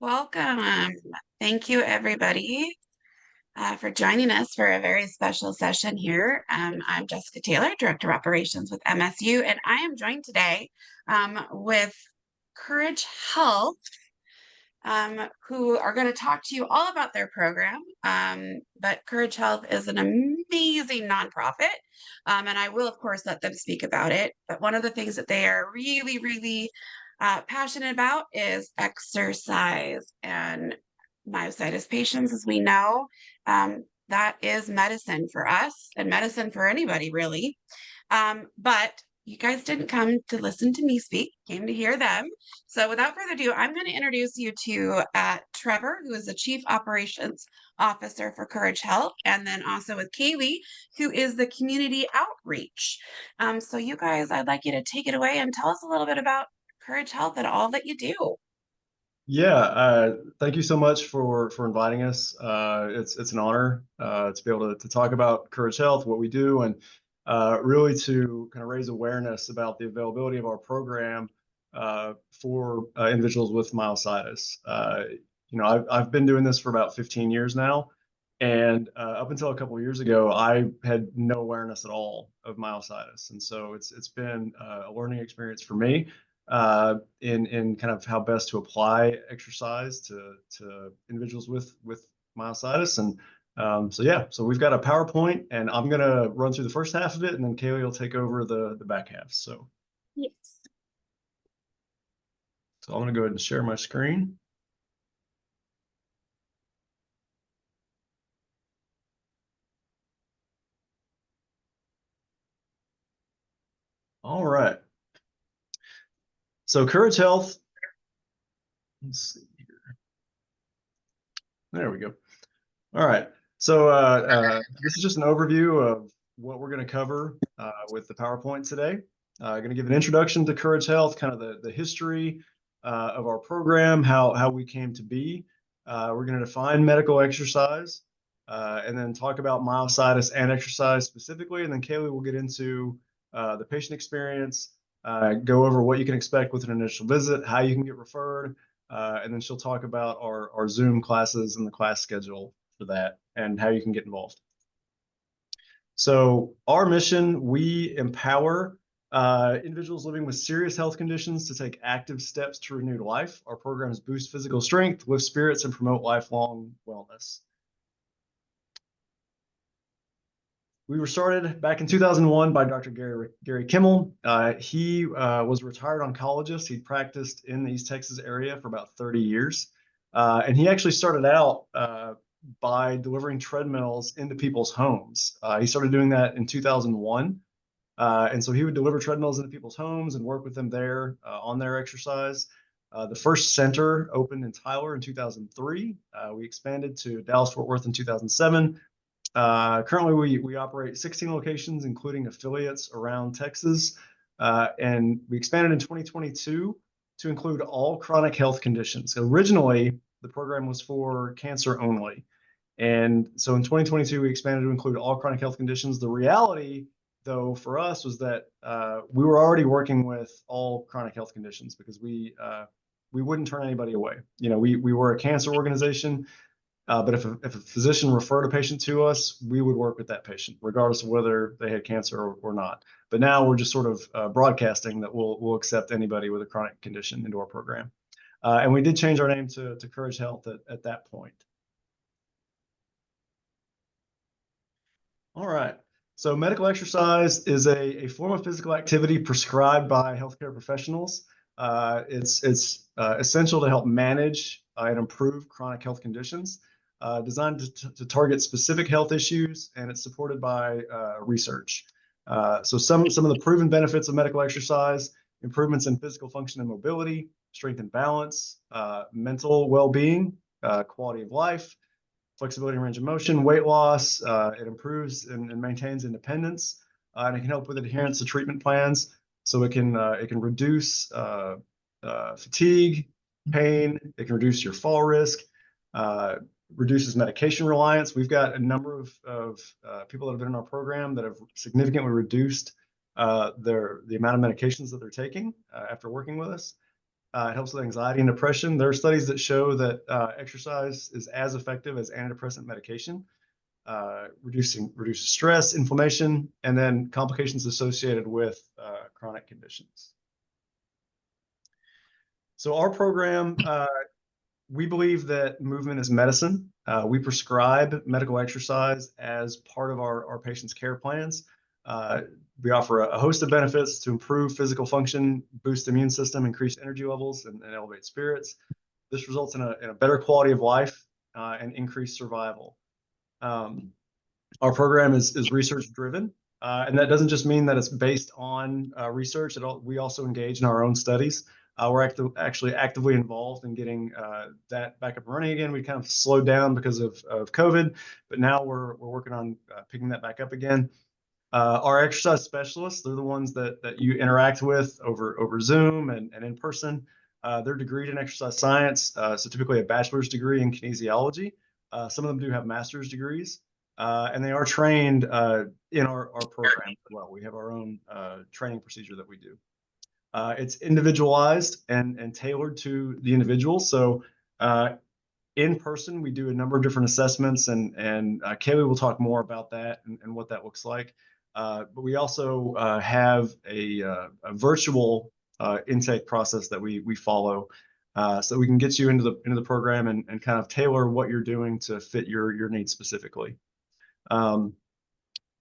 Welcome. Thank you, everybody, for joining us for a very special session here. I'm Jessica Taylor, Director of Operations with MSU, and I am joined today with Courage Health, who are going to talk to you all about their program. But Courage Health is an amazing nonprofit, and I will, of course, let them speak about it. But one of the things that they are really passionate about is exercise and myositis patients, as we know. That is medicine for us and medicine for anybody, really. But you guys didn't come to listen to me speak, came to hear them. So without further ado, I'm going to introduce you to Trevor, who is the Chief Operations Officer for Courage Health, and then also with Kailee, who is the Community Outreach. So you guys, I'd like you to take it away and tell us a little bit about Courage Health and all that you do. Yeah, thank you so much for inviting us. It's an honor to be able to talk about Courage Health, what we do, and really to kind of raise awareness about the availability of our program for individuals with myositis. I've been doing this for about 15 years now, and up until a couple of years ago, I had no awareness at all of myositis, and so it's been a learning experience for me in kind of how best to apply exercise to individuals with myositis. And so we've got a PowerPoint, and I'm gonna run through the first half of it, and then Kailee will take over the back half. So Yes. I'm gonna go ahead and share my screen. All right. So Courage Health, let's see here. There we go. All right. So this is just an overview of what we're going to cover with the PowerPoint today. Going to give an introduction to Courage Health, kind of the history of our program, how we came to be. We're going to define medical exercise, and then talk about myositis and exercise specifically. And then Kailee will get into the patient experience, go over what you can expect with an initial visit, how you can get referred, and then she'll talk about our Zoom classes and the class schedule for that and how you can get involved. So our mission, we empower individuals living with serious health conditions to take active steps to renewed life. Our programs boost physical strength, lift spirits, and promote lifelong wellness. We were started back in 2001 by Dr. Gary Kimmel. He was a retired oncologist. He practiced in the East Texas area for about 30 years. And he actually started out by delivering treadmills into people's homes. He started doing that in 2001. And so he would deliver treadmills into people's homes and work with them there on their exercise. The first center opened in Tyler in 2003. We expanded to Dallas-Fort Worth in 2007. Currently, we operate 16 locations, including affiliates around Texas. And we expanded in 2022 to include all chronic health conditions. Originally, the program was for cancer only. And so in 2022, we expanded to include all chronic health conditions. The reality, though, for us was that we were already working with all chronic health conditions because we wouldn't turn anybody away. You know, we were a cancer organization. But if a physician referred a patient to us, we would work with that patient, regardless of whether they had cancer or not. But now we're just sort of broadcasting that we'll accept anybody with a chronic condition into our program. And we did change our name to Courage Health at that point. All right. So medical exercise is a form of physical activity prescribed by healthcare professionals. It's essential to help manage and improve chronic health conditions. Designed to target specific health issues, and it's supported by research. So some of the proven benefits of medical exercise: improvements in physical function and mobility, strength and balance, mental well-being, quality of life, flexibility and range of motion, weight loss. It improves and maintains independence, and it can help with adherence to treatment plans. So it can reduce fatigue, pain. It can reduce your fall risk. Reduces medication reliance. We've got a number of people that have been in our program that have significantly reduced the amount of medications that they're taking after working with us. It helps with anxiety and depression. There are studies that show that exercise is as effective as antidepressant medication, reduces stress, inflammation, and then complications associated with chronic conditions. So our program, we believe that movement is medicine. We prescribe medical exercise as part of our patients' care plans. We offer a host of benefits to improve physical function, boost immune system, increase energy levels, and elevate spirits. This results in a better quality of life and increased survival. Our program is research driven, and that doesn't just mean that it's based on research. We also engage in our own studies. We're actually actively involved in getting that back up and running again. We kind of slowed down because of COVID, but now we're working on picking that back up again. Our exercise specialists, they're the ones that you interact with over Zoom and in person. They're degreed in exercise science, so typically a bachelor's degree in kinesiology. Some of them do have master's degrees, and they are trained in our program as well. We have our own training procedure that we do. It's individualized and tailored to the individual. So in person, we do a number of different assessments, and Kailee will talk more about that and what that looks like. But we also have a virtual intake process that we follow, so that we can get you into the program and kind of tailor what you're doing to fit your needs specifically.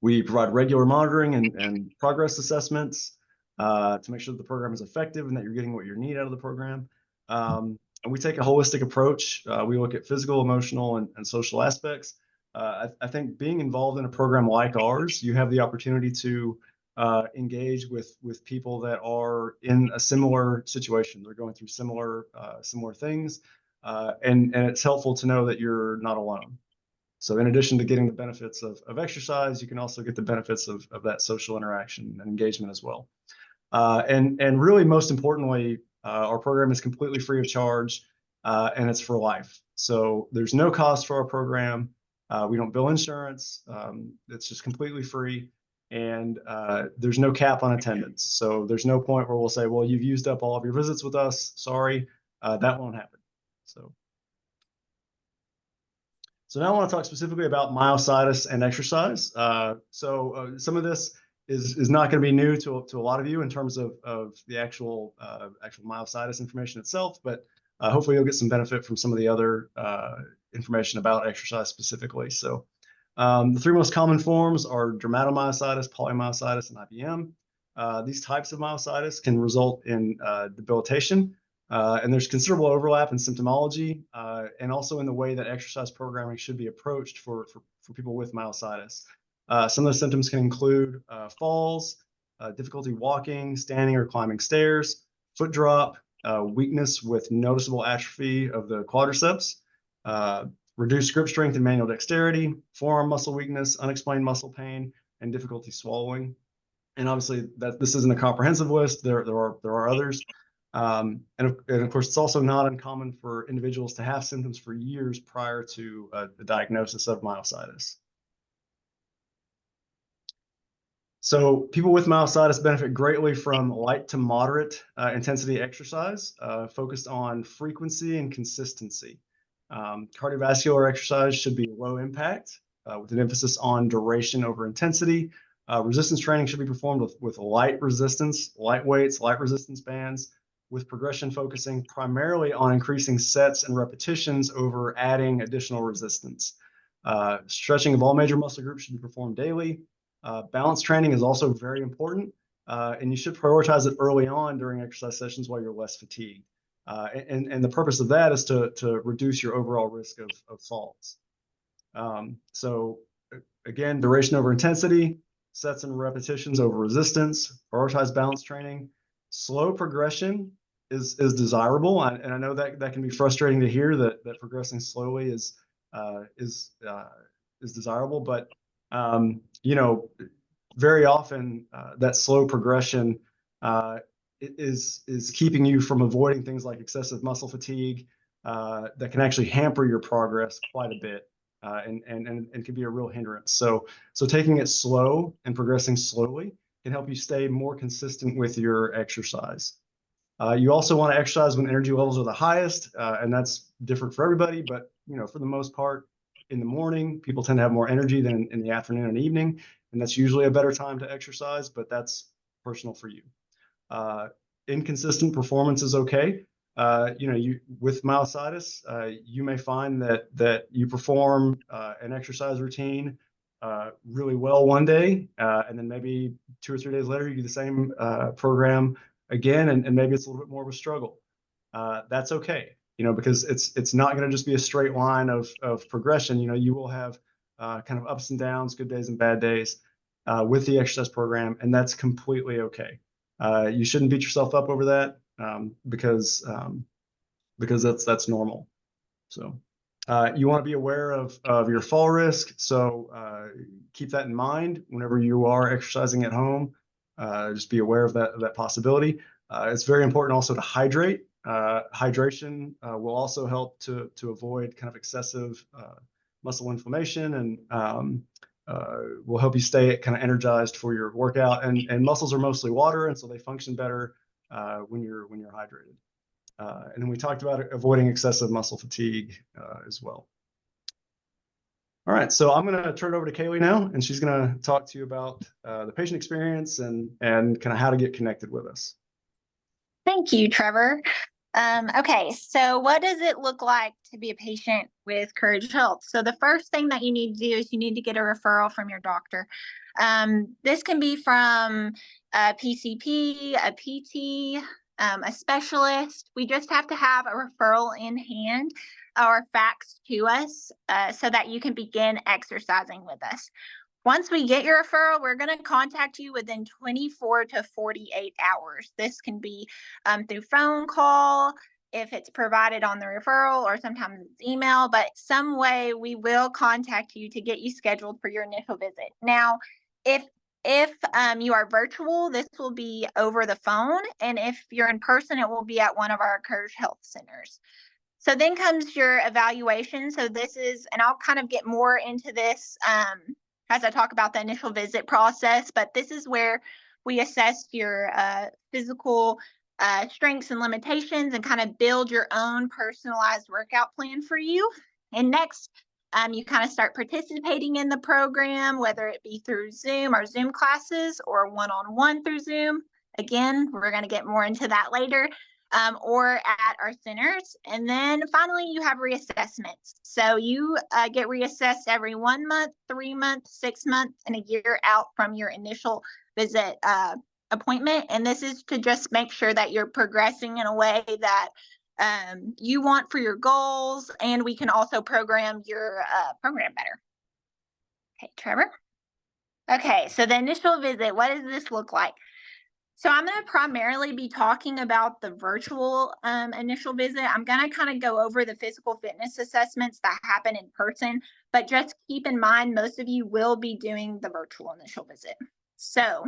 We provide regular monitoring and progress assessments to make sure that the program is effective and that you're getting what you need out of the program. And we take a holistic approach. We look at physical, emotional, and social aspects. I think being involved in a program like ours, you have the opportunity to engage with people that are in a similar situation. They're going through similar things, and it's helpful to know that you're not alone. So in addition to getting the benefits of exercise, you can also get the benefits of that social interaction and engagement as well. And really, most importantly, our program is completely free of charge, and it's for life. So there's no cost for our program. We don't bill insurance. It's just completely free, and there's no cap on attendance. So there's no point where we'll say, well, you've used up all of your visits with us. Sorry, that won't happen. So now I want to talk specifically about myositis and exercise. Some of this is not going to be new to a lot of you in terms of the actual myositis information itself, but hopefully you'll get some benefit from some of the other information about exercise specifically. So the three most common forms are dermatomyositis, polymyositis, and IBM. These types of myositis can result in debilitation, and there's considerable overlap in symptomology and also in the way that exercise programming should be approached for people with myositis. Some of the symptoms can include falls, difficulty walking, standing, or climbing stairs, foot drop, weakness with noticeable atrophy of the quadriceps, reduced grip strength and manual dexterity, forearm muscle weakness, unexplained muscle pain, and difficulty swallowing. And obviously, this isn't a comprehensive list. There are others. And of course, it's also not uncommon for individuals to have symptoms for years prior to the diagnosis of myositis. So people with myositis benefit greatly from light to moderate intensity exercise focused on frequency and consistency. Cardiovascular exercise should be low impact with an emphasis on duration over intensity. Resistance training should be performed with light resistance, light weights, light resistance bands, with progression focusing primarily on increasing sets and repetitions over adding additional resistance. Stretching of all major muscle groups should be performed daily. Balance training is also very important, and you should prioritize it early on during exercise sessions while you're less fatigued. And the purpose of that is to reduce your overall risk of falls. So again, duration over intensity, sets and repetitions over resistance, prioritize balance training. Slow progression is desirable, and I know that can be frustrating to hear that progressing slowly is desirable, but very often that slow progression is keeping you from avoiding things like excessive muscle fatigue that can actually hamper your progress quite a bit and can be a real hindrance. So taking it slow and progressing slowly can help you stay more consistent with your exercise. You also want to exercise when energy levels are the highest, and that's different for everybody. But for the most part, in the morning, people tend to have more energy than in the afternoon and evening, and that's usually a better time to exercise. But that's personal for you. Inconsistent performance is okay. You with myositis, you may find that you perform an exercise routine really well one day, and then maybe 2 or 3 days later you do the same program again, and maybe it's a little bit more of a struggle. That's okay, because it's not going to just be a straight line of progression. You will have kind of ups and downs, good days and bad days with the exercise program, and that's completely okay. You shouldn't beat yourself up over that because that's normal. So you want to be aware of your fall risk. So keep that in mind whenever you are exercising at home. Just be aware of that possibility. It's very important also to hydrate. Hydration will also help to avoid kind of excessive muscle inflammation, and will help you stay kind of energized for your workout. And muscles are mostly water, and so they function better when you're hydrated. And then we talked about avoiding excessive muscle fatigue as well. All right, so I'm going to turn it over to Kailee now, and she's going to talk to you about the patient experience and kind of how to get connected with us. Thank you, Trevor. Okay, so what does it look like to be a patient with Kourage Health? So the first thing that you need to do is you need to get a referral from your doctor. This can be from a PCP, a PT, a specialist. We just have to have a referral in hand or faxed to us so that you can begin exercising with us. Once we get your referral, we're going to contact you within 24 to 48 hours. This can be through phone call, if it's provided on the referral, or sometimes it's email, but some way we will contact you to get you scheduled for your initial visit. Now, if you are virtual, this will be over the phone, and if you're in person, it will be at one of our Kourage Health centers. So then comes your evaluation. So this is, and I'll kind of get more into this as I talk about the initial visit process, but this is where we assess your physical strengths and limitations and kind of build your own personalized workout plan for you. And next, you kind of start participating in the program, whether it be through Zoom or Zoom classes or one-on-one through Zoom. Again, we're going to get more into that later. Or at our centers. And then finally, you have reassessments. So you get reassessed every 1 month, 3 months, 6 months, and a year out from your initial visit appointment. And this is to just make sure that you're progressing in a way that you want for your goals, and we can also program your program better. Okay, Trevor. Okay, so the initial visit, what does this look like? So I'm going to primarily be talking about the virtual initial visit. I'm going to kind of go over the physical fitness assessments that happen in person, but just keep in mind, most of you will be doing the virtual initial visit. So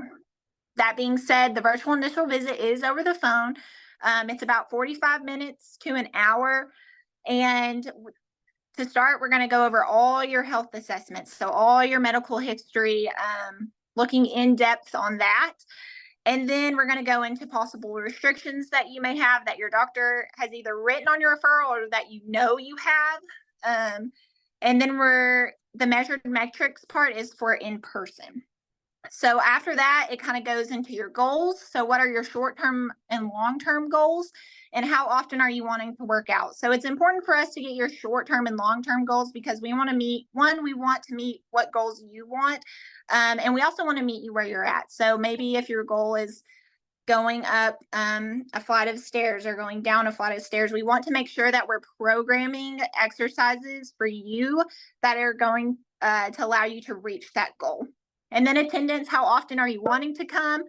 that being said, the virtual initial visit is over the phone. It's about 45 minutes to an hour. And to start, we're going to go over all your health assessments. So all your medical history, looking in depth on that. And then we're going to go into possible restrictions that you may have that your doctor has either written on your referral or that you have. And then the measured metrics part is for in person. So after that, it kind of goes into your goals. So what are your short-term and long-term goals, and how often are you wanting to work out? So it's important for us to get your short-term and long-term goals because we want to meet what goals you want. And we also want to meet you where you're at. So maybe if your goal is going up a flight of stairs or going down a flight of stairs, we want to make sure that we're programming exercises for you that are going to allow you to reach that goal. And then attendance, how often are you wanting to come?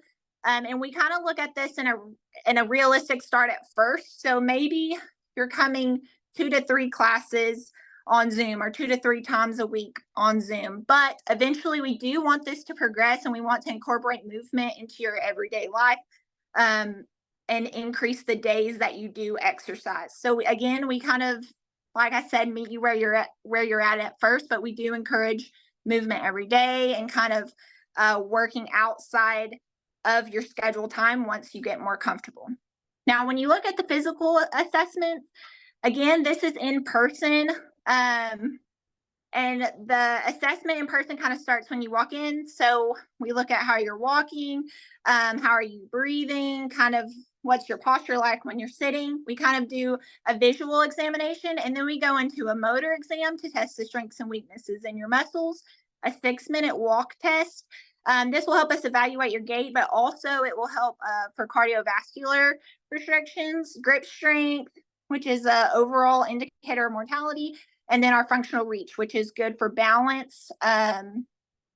And we kind of look at this in a realistic start at first. So maybe you're coming 2 to 3 classes on Zoom or 2 to 3 times a week on Zoom. But eventually we do want this to progress, and we want to incorporate movement into your everyday life and increase the days that you do exercise. So again, we kind of, like I said, meet you where you're at first, but we do encourage movement every day and kind of working outside of your scheduled time once you get more comfortable. Now, when you look at the physical assessment, again, this is in person. And the assessment in person kind of starts when you walk in. So we look at how you're walking, how are you breathing, kind of what's your posture like when you're sitting. We kind of do a visual examination, and then we go into a motor exam to test the strengths and weaknesses in your muscles, a 6-minute walk test. This will help us evaluate your gait, but also it will help for cardiovascular restrictions, grip strength, which is an overall indicator of mortality, and then our functional reach, which is good for balance and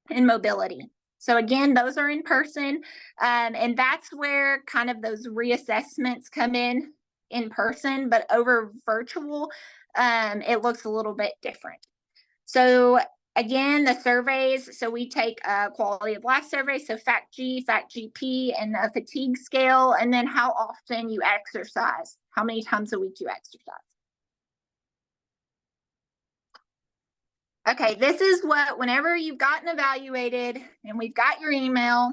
mobility. So again, those are in person, and that's where kind of those reassessments come in person, but over virtual, it looks a little bit different. So again, the surveys, so we take a quality of life survey, so FACT-G, FACT-GP, and a fatigue scale, and then how often you exercise, how many times a week you exercise. Okay, this is what, whenever you've gotten evaluated and we've got your email,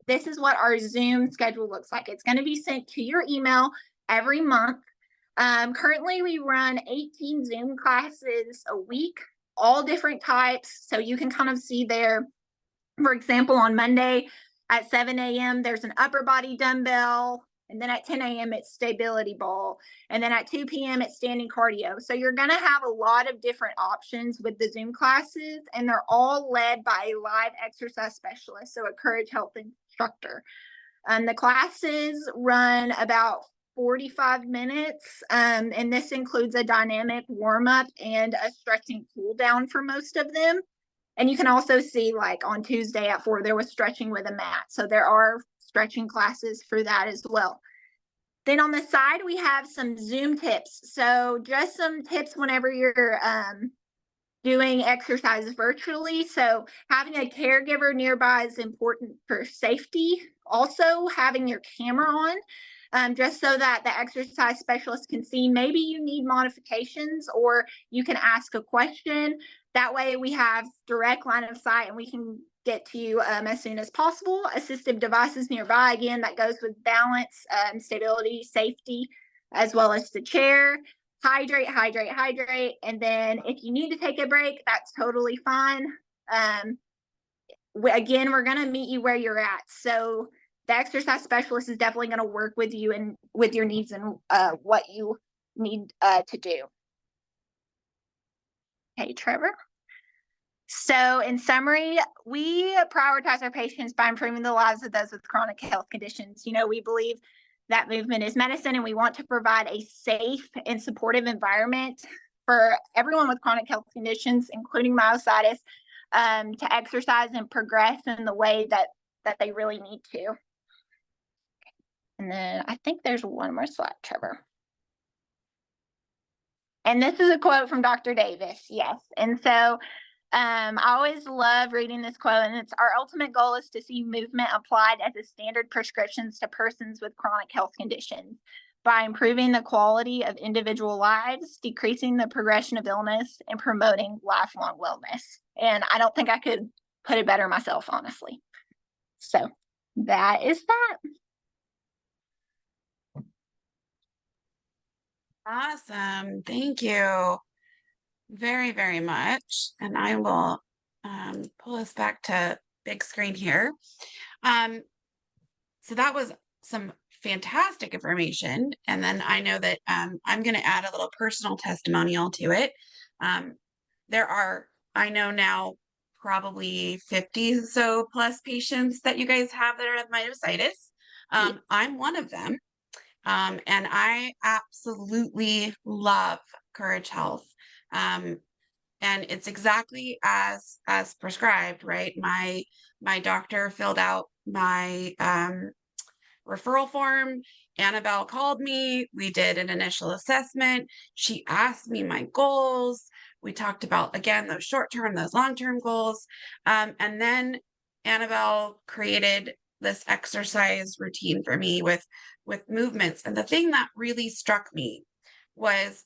this is what our Zoom schedule looks like. It's going to be sent to your email every month. Currently, we run 18 Zoom classes a week, all different types. So you can kind of see there, for example, on Monday at 7 a.m., there's an upper body dumbbell. And then at 10 a.m., it's stability ball. And then at 2 p.m., it's standing cardio. So you're going to have a lot of different options with the Zoom classes, and they're all led by a live exercise specialist, so a Kourage Health instructor. The classes run about 45 minutes, and this includes a dynamic warm-up and a stretching cool-down for most of them. And you can also see, like on Tuesday at 4, there was stretching with a mat. So there are stretching classes for that as well. Then on the side, we have some Zoom tips. So just some tips whenever you're doing exercises virtually. So having a caregiver nearby is important for safety. Also having your camera on, just so that the exercise specialist can see maybe you need modifications, or you can ask a question. That way we have direct line of sight and we can get to you as soon as possible. Assistive devices nearby, again, that goes with balance, stability, safety, as well as the chair. Hydrate, hydrate, hydrate. And then if you need to take a break, that's totally fine. Again, we're going to meet you where you're at. So the exercise specialist is definitely going to work with you and with your needs and what you need to do. Okay, Trevor. So in summary, we prioritize our patients by improving the lives of those with chronic health conditions. You know, we believe that movement is medicine, and we want to provide a safe and supportive environment for everyone with chronic health conditions, including myositis, to exercise and progress in the way that they really need to. And then I think there's one more slide, Trevor. And this is a quote from Dr. Davis, yes. And so I always love reading this quote, and it's, our ultimate goal is to see movement applied as a standard prescriptions to persons with chronic health conditions by improving the quality of individual lives, decreasing the progression of illness, and promoting lifelong wellness. And I don't think I could put it better myself, honestly. So that is that. Awesome. Thank you very, very much. And I will pull us back to big screen here. So that was some fantastic information. And then I know that I'm going to add a little personal testimonial to it. There are, I know now, probably 50 so plus patients that you guys have that are with myositis. I'm one of them. And I absolutely love Kourage Health. And it's exactly as prescribed, right? My doctor filled out my referral form. Annabelle called me. We did an initial assessment. She asked me my goals. We talked about, again, those short-term, those long-term goals. And then Annabelle created this exercise routine for me with movements. And the thing that really struck me was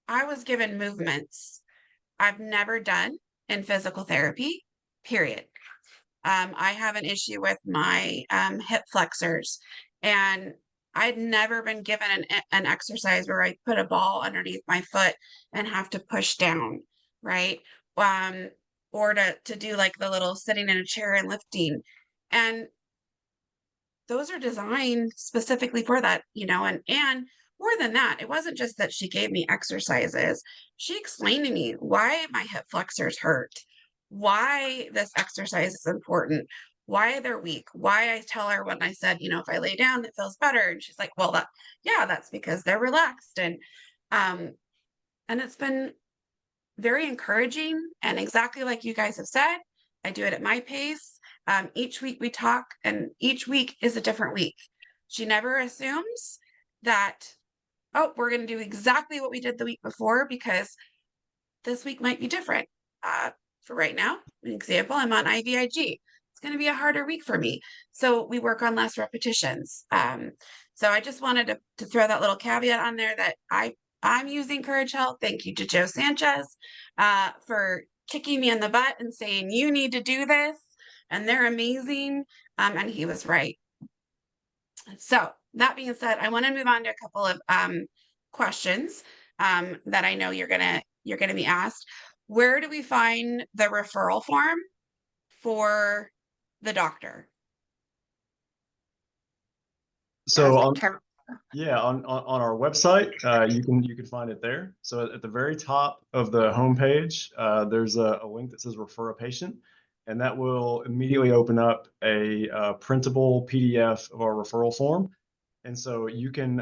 I was given movements I've never done in physical therapy, period. I have an issue with my hip flexors, And I'd never been given an exercise where I put a ball underneath my foot and have to push down, right? Um, or to do like the little sitting in a chair and lifting. And those are designed specifically for that, and more than that, it wasn't just that she gave me exercises. She explained to me why my hip flexors hurt, why this exercise is important, why they're weak, why I tell her when I said, if I lay down, it feels better. And she's like, well, that's because they're relaxed. Um, and it's been very encouraging, and exactly like you guys have said, I do it at my pace. Each week we talk, and each week is a different week. She never assumes that, oh, we're going to do exactly what we did the week before, because this week might be different. For right now, an example, I'm on IVIG. It's going to be a harder week for me. So we work on less repetitions. So I just wanted to throw that little caveat on there that I'm using Courage Health. Thank you to Joe Sanchez for kicking me in the butt and saying, you need to do this. And they're amazing. And he was right. So that being said, I want to move on to a couple of questions that I know you're gonna be asked. Where do we find the referral form for the doctor? So on Trevor. on our website, you can find it there. So at the very top of the homepage, there's a link that says refer a patient, and that will immediately open up a printable PDF of our referral form. And so you can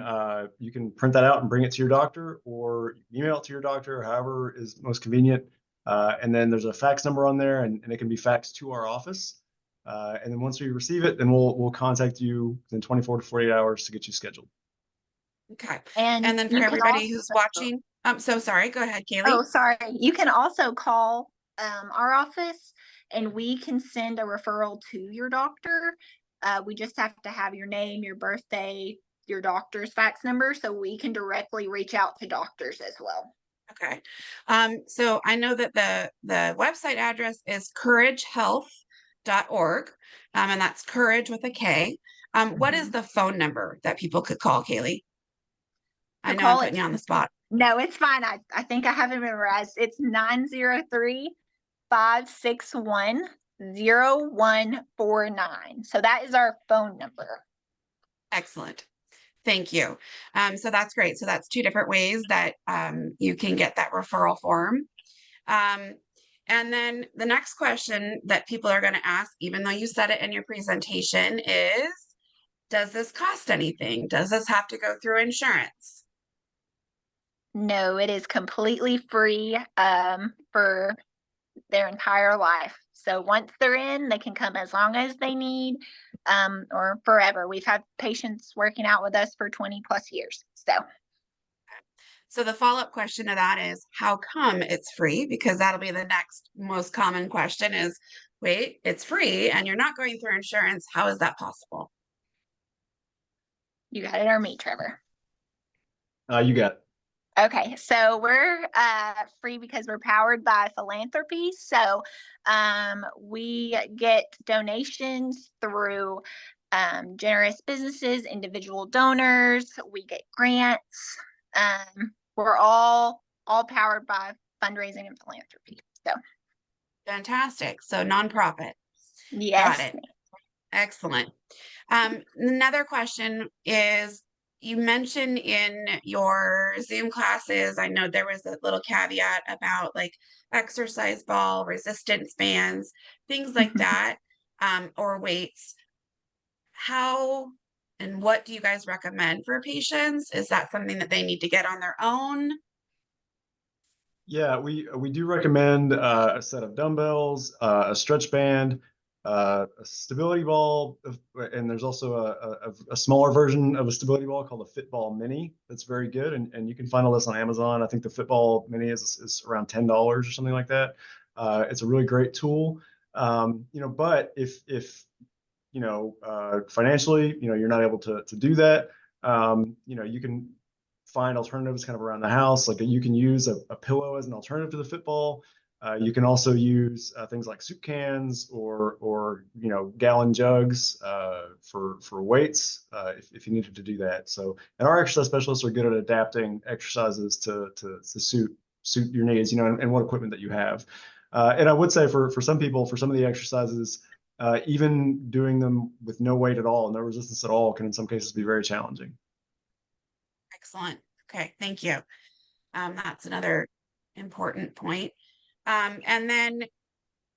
print that out and bring it to your doctor, or email it to your doctor, however is most convenient. And then there's a fax number on there, and it can be faxed to our office. And then once we receive it, then we'll contact you within 24 to 48 hours to get you scheduled. Okay. And And then for you can everybody who's also- watching, I'm so sorry. Go ahead, Kailee. Oh, sorry. You can also call our office, and we can send a referral to your doctor. We just have to have your name, your birthday, your doctor's fax number, so we can directly reach out to doctors as well. Okay. So I know that the website address is couragehealth.org, and that's courage with a K. What is the phone number that people could call, Kailee? I know I'm putting you on the spot. No, it's fine. I think I have it memorized. It's 903-561-0149. So that is our phone number. Excellent. Thank you. So that's great. So that's two different ways that you can get that referral form. And then the next question that people are going to ask, even though you said it in your presentation, is, does this cost anything? Does this have to go through insurance? No, it is completely free for their entire life. So once they're in, they can come as long as they need, or forever. We've had patients working out with us for 20 plus years. So the follow-up question to that is, how come it's free? Because that'll be the next most common question is, wait, it's free and you're not going through insurance. How is that possible? You got it, or me, Trevor? You got it. Okay, so we're free because we're powered by philanthropy. So we get donations through generous businesses, individual donors. We get grants. We're all powered by fundraising and philanthropy. So fantastic. So nonprofit. Yes. Got it. Excellent. Another question is, you mentioned in your Zoom classes, I know there was a little caveat about like exercise ball, resistance bands, things like that, or weights. How and what do you guys recommend for patients? Is that something that they need to get on their own? Yeah, we do recommend a set of dumbbells, a stretch band, a stability ball, and there's also a smaller version of a stability ball called a Fitball Mini. That's very good, and you can find all this on Amazon. I think the Fitball Mini is around $10 or something like that. It's a really great tool. But if financially, you're not able to do that, you can find alternatives kind of around the house. Like you can use a pillow as an alternative to the Fitball. You can also use things like soup cans or gallon jugs for weights if you needed to do that. So, and our exercise specialists are good at adapting exercises to suit your needs, and what equipment that you have. And I would say for some people, for some of the exercises, even doing them with no weight at all, no resistance at all, can in some cases be very challenging. Excellent. Okay, thank you. That's another important point. And then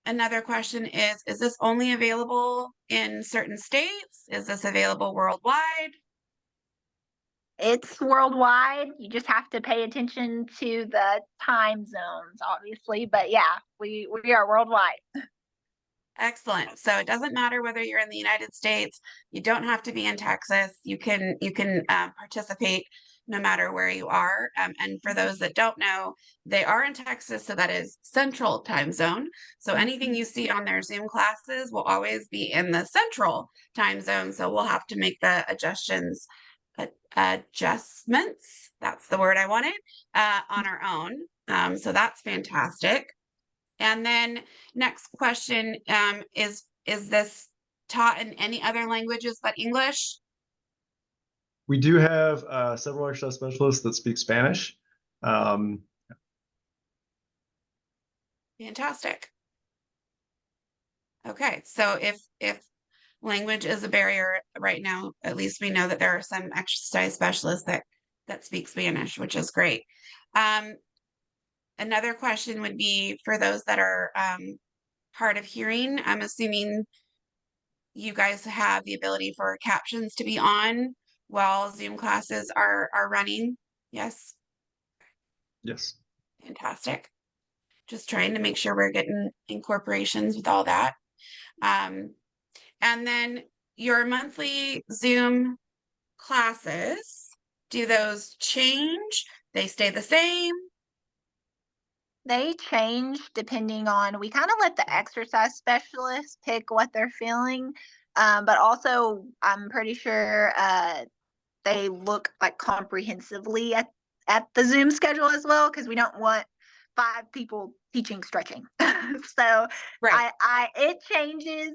another question is this only available in certain states? Is this available worldwide? It's worldwide. You just have to pay attention to the time zones, obviously. But yeah, we are worldwide. Excellent. So it doesn't matter whether you're in the United States, you don't have to be in Texas. You can participate no matter where you are. And for those that don't know, they are in Texas, so that is Central Time Zone. So anything you see on their Zoom classes will always be in the Central Time Zone. So we'll have to make the adjustments. That's the word I wanted, on our own. So that's fantastic. And then next question, is this taught in any other languages but English? We do have several exercise specialists that speak Spanish. Fantastic. Okay, so if language is a barrier right now, at least we know that there are some exercise specialists that speak Spanish, which is great. Another question would be for those that are hard of hearing. I'm assuming you guys have the ability for captions to be on while Zoom classes are running. Yes. Yes. Fantastic. Just trying to make sure we're getting incorporations with all that. And then your monthly Zoom classes, do those change? They stay the same? They change depending on, we kind of let the exercise specialist pick what they're feeling. But also, I'm pretty sure they look like comprehensively at the Zoom schedule as well, because we don't want 5 people teaching stretching. So Right. it changes,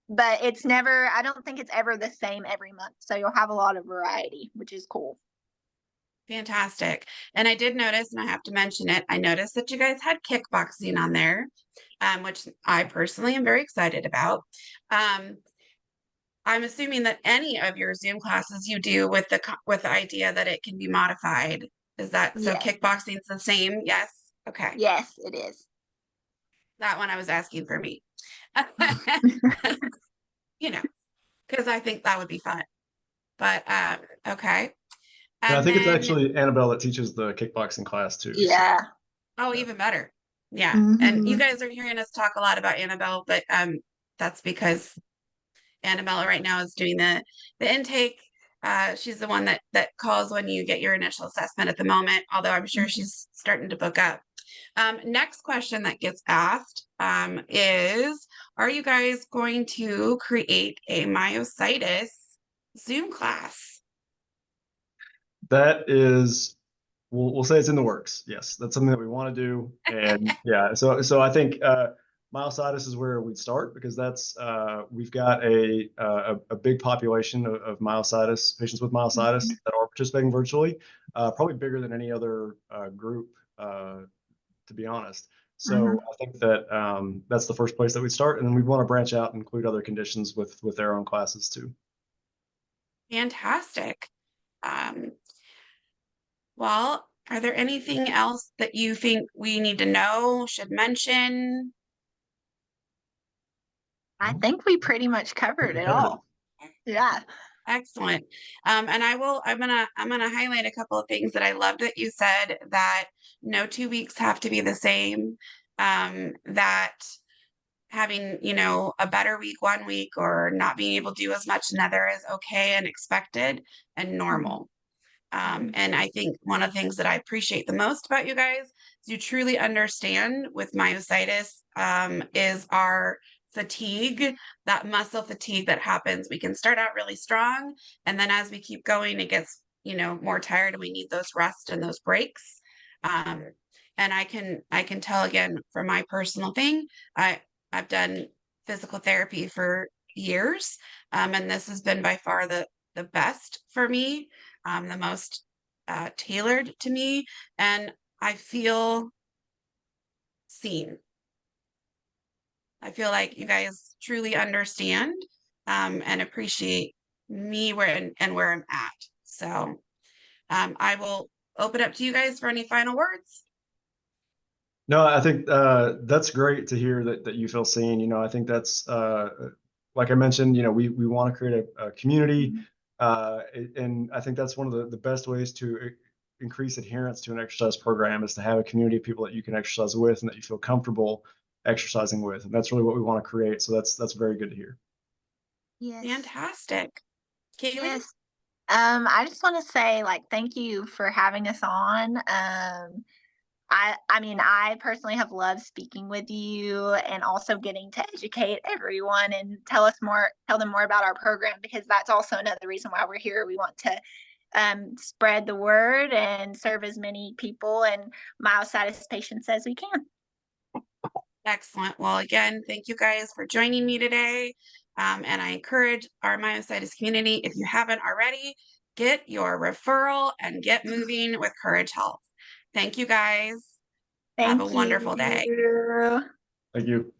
but it's never, I don't think it's ever the same every month. So you'll have a lot of variety, which is cool. Fantastic. And I did notice, and I have to mention it, I noticed that you guys had kickboxing on there, which I personally am very excited about. I'm assuming that any of your Zoom classes you do with the idea that it can be modified. Is that so? Yes. Kickboxing's the same? Yes. Okay. Yes, it is. That one I was asking for me. Because I think that would be fun. But okay. Yeah, I And think it's then, actually Annabelle that teaches the kickboxing class too. Yeah. oh, even better. Yeah. Mhm. And you guys are hearing us talk a lot about Annabelle, but that's because Annabelle right now is doing the intake. She's the one that calls when you get your initial assessment at the moment, although I'm sure she's starting to book up. Next question that gets asked is, are you guys going to create a myositis Zoom class? That is, we'll say it's in the works. Yes, that's something that we want to do. And yeah, so I think myositis is where we'd start, because that's we've got a big population of myositis patients with myositis that are participating virtually, probably bigger than any other group, to be honest. So I think that that's the first place that we start, and then we want to branch out and include other conditions with their own classes too. Fantastic. Well, are there anything else that you think we need to know, should mention? I think we pretty much covered it all. Yeah. Excellent. And I'm gonna highlight a couple of things that I loved that you said, that no 2 weeks have to be the same. That having, a better week one week or not being able to do as much another is okay and expected and normal. And I think one of the things that I appreciate the most about you guys is you truly understand with myositis, is our fatigue, that muscle fatigue that happens. We can start out really strong, and then as we keep going, it gets, more tired, and we need those rest and those breaks. And I can tell again from my personal thing, I've done physical therapy for years. And this has been by far the best for me, the most tailored to me. And I feel seen. I feel like you guys truly understand and appreciate me where I'm at. So I will open up to you guys for any final words. No, I think that's great to hear that you feel seen. You know, I think that's like I mentioned, you know, we want to create a community, and I think that's one of the best ways to increase adherence to an exercise program is to have a community of people that you can exercise with and that you feel comfortable exercising with, and that's really what we want to create. So that's very good to hear. Yes. Fantastic. Kailee? Yes. I just want to say, like, thank you for having us on. I mean, I personally have loved speaking with you and also getting to educate everyone and tell them more about our program, because that's also another reason why we're here. We want to spread the word and serve as many people and myositis patients as we can. Excellent. Well, again, thank you guys for joining me today. And I encourage our myositis community, if you haven't already, get your referral and get moving with Kourage Health. Thank you guys. Have a Thank wonderful day. you. Thank you.